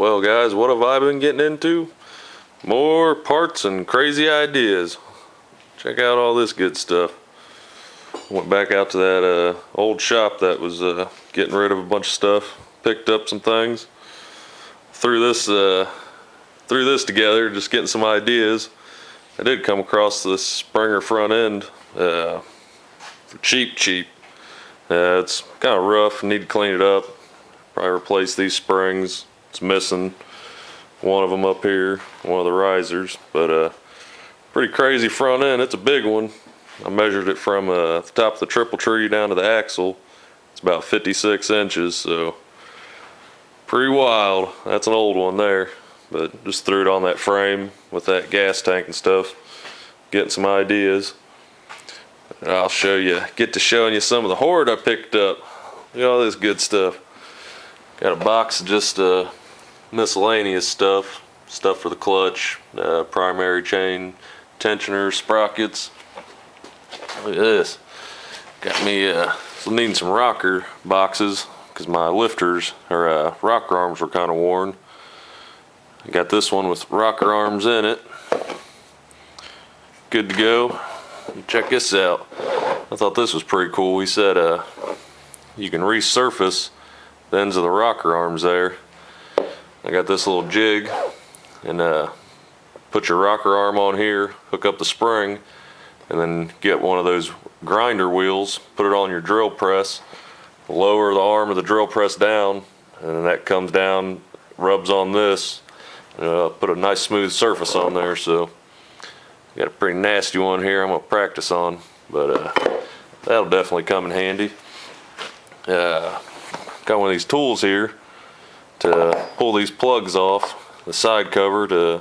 Well guys, what have I been getting into? More parts and crazy ideas. Check out all this good stuff. Went back out to that old shop that was getting rid of a bunch of stuff. Picked up some things. Threw this together, just getting some ideas. I did come across this Springer front end for cheap. It's kind of rough, need to clean it up. Probably replace these springs. It's missing one of them up here, one of the risers, but pretty crazy front end. It's a big one. I measured it from the top of the triple tree down to the axle. It's about 56 inches, so pretty wild. That's an old one there, but just threw it on that frame with that gas tank and stuff, getting some ideas. And I'll get to showing you some of the Hoard I picked up. Look at all this good stuff. Got a box of just miscellaneous stuff for the clutch, primary chain, tensioners, sprockets. Look at this. Got me needing some rocker boxes because my lifters or rocker arms were kind of worn. I got this one with rocker arms in it. Good to go. Check this out. I thought this was pretty cool. He said you can resurface the ends of the rocker arms there. I got this little jig, and put your rocker arm on here, hook up the spring, and then get one of those grinder wheels, put it on your drill press, lower the arm of the drill press down, and then that comes down, rubs on this, put a nice smooth surface on there. So got a pretty nasty one here I'm gonna practice on, but that'll definitely come in handy. Got one of these tools here to pull these plugs off the side cover to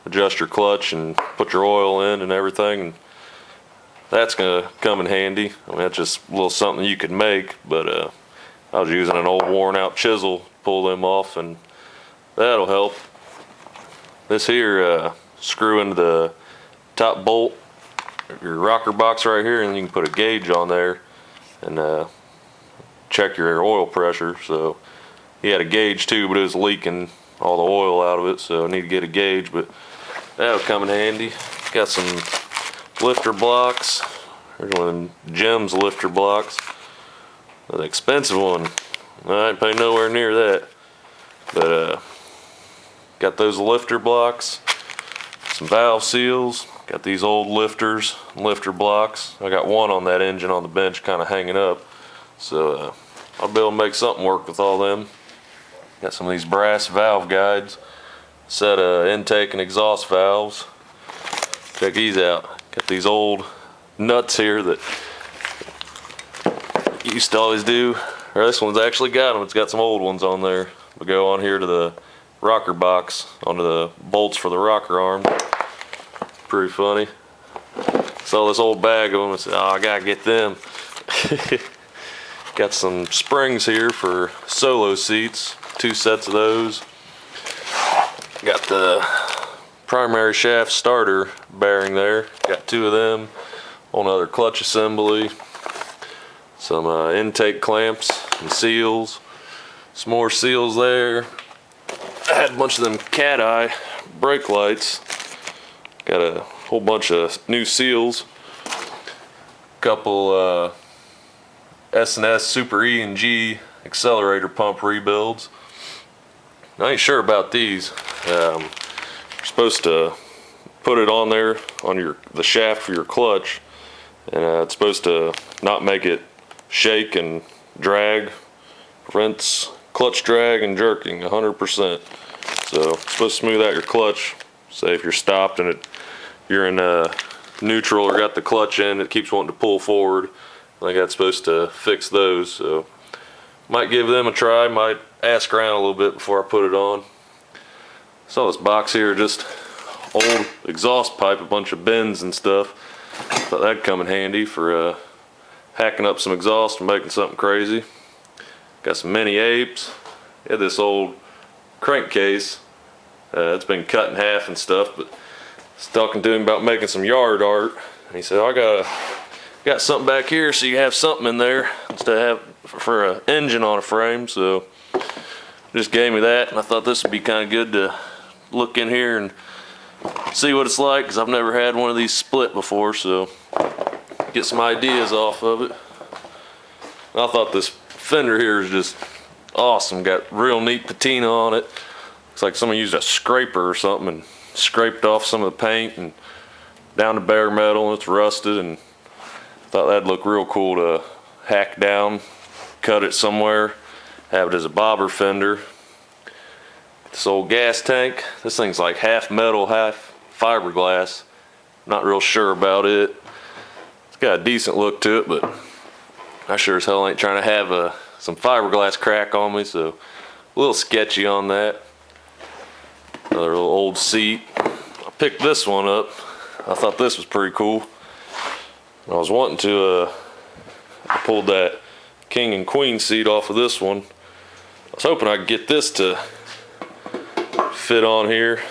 adjust your clutch and put your oil in and everything, and that's gonna come in handy. I mean, that's just a little something you could make, but I was using an old worn out chisel to pull them off, and that'll help. This here screw into the top bolt of your rocker box right here, and you can put a gauge on there and check your oil pressure. So he had a gauge too, but it was leaking all the oil out of it, so I need to get a gauge, but that'll come in handy. Got some lifter blocks. There's one of them Gems lifter blocks. An expensive one. I ain't pay nowhere near that. But got those lifter blocks. Some valve seals. Got these old lifter blocks. I got one on that engine on the bench kind of hanging up. So I'll be able to make something work with all them. Got some of these brass valve guides, set of intake and exhaust valves. Check these out. Got these old nuts here that you used to always do. Or this one's actually got them. It's got some old ones on there. We go on here to the rocker box, onto the bolts for the rocker arm. Pretty funny. Saw this old bag of them and said, oh, I gotta get them. Got some springs here for solo seats, 2 sets of those. Got the primary shaft starter bearing there, got 2 of them. On other clutch assembly, some intake clamps and seals, some more seals there. I had a bunch of them cat eye brake lights. Got a whole bunch of new seals, couple S&S Super E and G accelerator pump rebuilds. I ain't sure about these. You're supposed to put it on there on the shaft for your clutch, and it's supposed to not make it shake and drag. Prevents clutch drag and jerking 100%. So it's supposed to smooth out your clutch. Say if you're stopped and you're in neutral or got the clutch in, it keeps wanting to pull forward. I think that's supposed to fix those. So might give them a try. Might ask around a little bit before I put it on. Saw this box here, just old exhaust pipe, a bunch of bends and stuff. Thought that'd come in handy for hacking up some exhaust and making something crazy. Got some mini apes. Had this old crankcase. It's been cut in half and stuff, but I was talking to him about making some yard art, and he said, I got something back here so you have something in there instead of for an engine on a frame. So just gave me that, and I thought this would be kind of good to look in here and see what it's like, because I've never had one of these split before, so get some ideas off of it. I thought this fender here is just awesome. Got real neat patina on it. Looks like someone used a scraper or something and scraped off some of the paint and down to bare metal, and it's rusted, and I thought that'd look real cool to hack down, cut it somewhere, have it as a bobber fender. This old gas tank, this thing's like half metal, half fiberglass. Not real sure about it. It's got a decent look to it, but I sure as hell ain't trying to have some fiberglass crack on me, so a little sketchy on that. Another little old seat. I picked this one up. I thought this was pretty cool. I was wanting to, I pulled that king and queen seat off of this one. I was hoping I could get this to fit on here,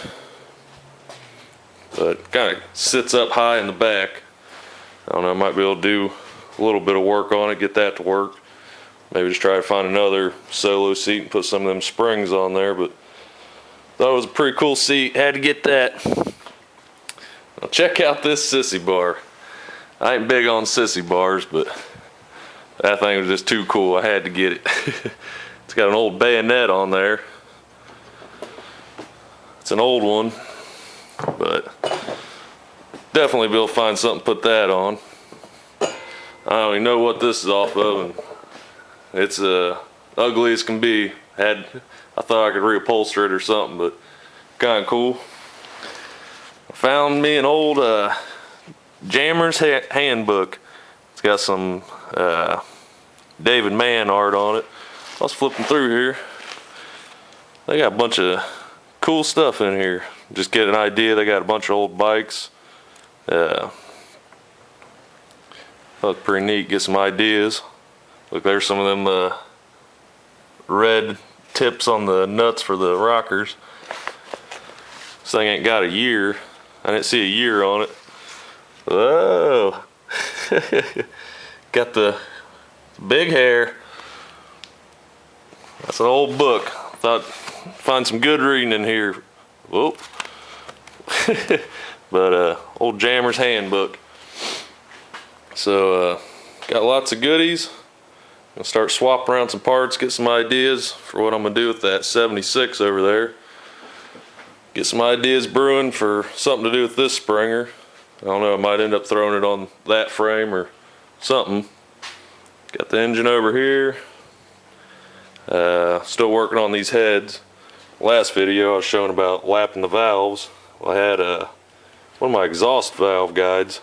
but kind of sits up high in the back. I don't know, I might be able to do a little bit of work on it, get that to work. Maybe just try to find another solo seat and put some of them springs on there, but thought it was a pretty cool seat, had to get that. Now check out this sissy bar. I ain't big on sissy bars, but that thing was just too cool, I had to get it. It's got an old bayonet on there. It's an old one, but definitely be able to find something to put that on. I don't even know what this is off of, and it's ugly as can be. I thought I could reupholster it or something, but kind of cool. I found me an old Jammer's handbook. It's got some David Mann art on it. I was flipping through here. They got a bunch of cool stuff in here. Just get an idea. They got a bunch of old bikes. That's pretty neat. Get some ideas. Look, there's some of them red tips on the nuts for the rockers. This thing ain't got a year. I didn't see a year on it. Whoa! Got the big hair. That's an old book. Thought find some good reading in here. Whoop. But old Jammer's handbook. So got lots of goodies. Gonna start swapping around some parts, get some ideas for what I'm gonna do with that 76 over there. Get some ideas brewing for something to do with this Springer. I don't know, I might end up throwing it on that frame or something. Got the engine over here. Still working on these heads. Last video I was showing about lapping the valves. Well, I had one of my exhaust valve guides.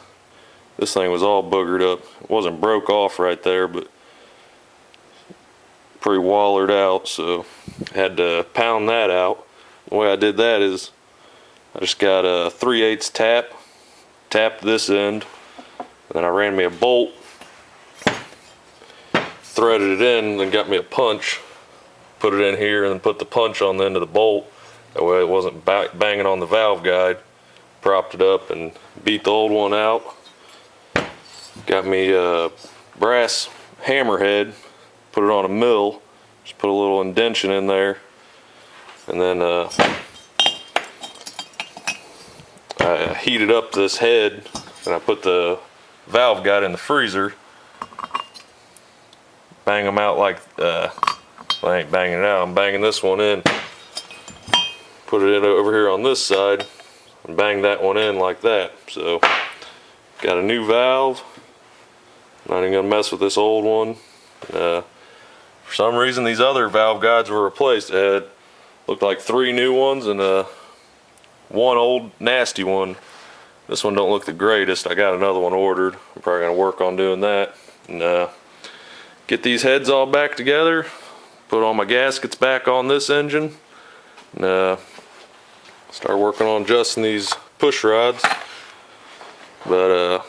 This thing was all boogered up. It wasn't broke off right there, but pretty wallered out, so I had to pound that out. The way I did that is I just got a 3/8 tap, tapped this end, then I ran me a bolt, threaded it in, then got me a punch, put it in here, and then put the punch on the end of the bolt. That way it wasn't banging on the valve guide. Propped it up and beat the old one out. Got me a brass hammerhead, put it on a mill, just put a little indention in there, and then I heated up this head, and I put the valve guide in the freezer. Bang them out like, well, I ain't banging it out, I'm banging this one in. Put it in over here on this side, and bang that one in like that. So, got a new valve. Not even gonna mess with this old one. For some reason, these other valve guides were replaced. It had, looked like 3 new ones and one old nasty one. This one don't look the greatest. I got another one ordered. I'm probably gonna work on doing that. And get these heads all back together. Put all my gaskets back on this engine. And start working on adjusting these push rods. But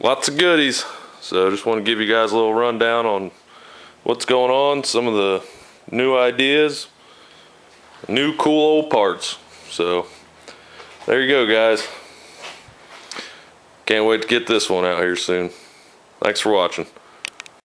lots of goodies. So just want to give you guys a little rundown on what's going on, some of the new ideas, new cool old parts. So there you go, guys. Can't wait to get this one out here soon. Thanks for watching.